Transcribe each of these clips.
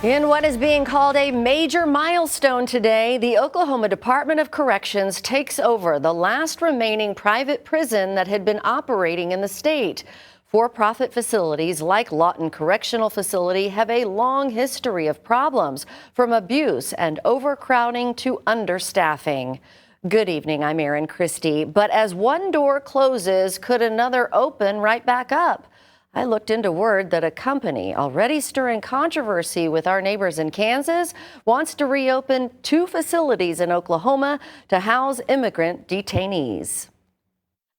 In what is being called a major milestone today, the Oklahoma Department of Corrections takes over the last remaining private prison that had been operating in the state. For-profit facilities like Lawton Correctional Facility have a long history of problems, from abuse and overcrowding to understaffing. Good evening, I'm Erin Christie. But as one door closes, could another open right back up? I looked into word that a company already stirring controversy with our neighbors in Kansas wants to reopen 2 facilities in Oklahoma to house immigrant detainees.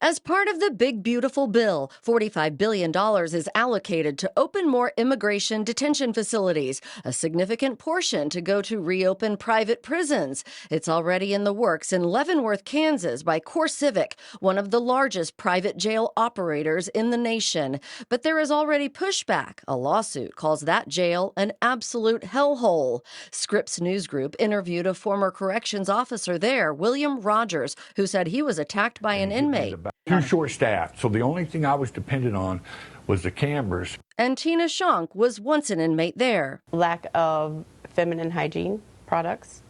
As part of the Big Beautiful Bill, $45 billion is allocated to open more immigration detention facilities, a significant portion to go to reopen private prisons. It's already in the works in Leavenworth, Kansas by CoreCivic, one of the largest private jail operators in the nation. But there is already pushback. A lawsuit calls that jail an absolute hellhole. Scripps News Group interviewed a former corrections officer there, William Rogers, who said he was attacked by an inmate. Too short-staffed, so the only thing I was dependent on was the cameras. And Tina Schonk was once an inmate there. Lack of feminine hygiene products,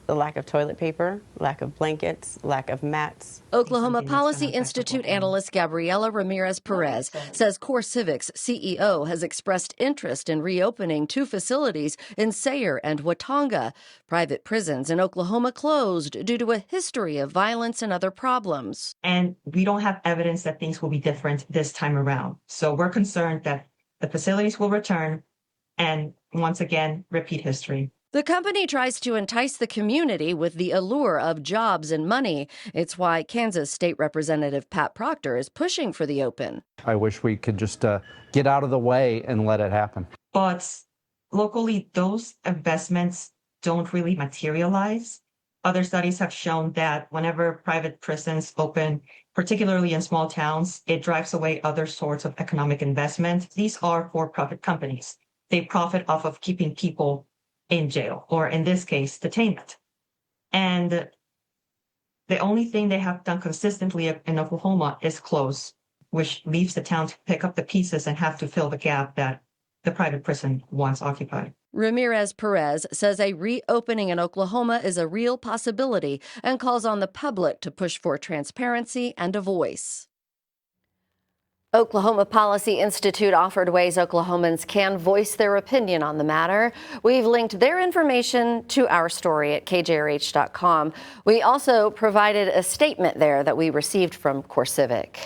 the lack of toilet paper, lack of blankets, lack of mats. Oklahoma Policy Institute analyst Gabriela Ramirez Perez says CoreCivic's CEO has expressed interest in reopening 2 facilities in Sayre and Watonga. Private prisons in Oklahoma closed due to a history of violence and other problems. And we don't have evidence that things will be different this time around. So we're concerned that the facilities will return and once again repeat history. The company tries to entice the community with the allure of jobs and money. It's why Kansas State Representative Pat Proctor is pushing for the open. I wish we could just get out of the way and let it happen. But locally, those investments don't really materialize. Other studies have shown that whenever private prisons open, particularly in small towns, it drives away other sorts of economic investment. These are for-profit companies. They profit off of keeping people in jail, or in this case, detainment. And the only thing they have done consistently in Oklahoma is close, which leaves the town to pick up the pieces and have to fill the gap that the private prison once occupied. Ramirez Perez says a reopening in Oklahoma is a real possibility and calls on the public to push for transparency and a voice. Oklahoma Policy Institute offered ways Oklahomans can voice their opinion on the matter. We've linked their information to our story at kjrh.com. We also provided a statement there that we received from CoreCivic.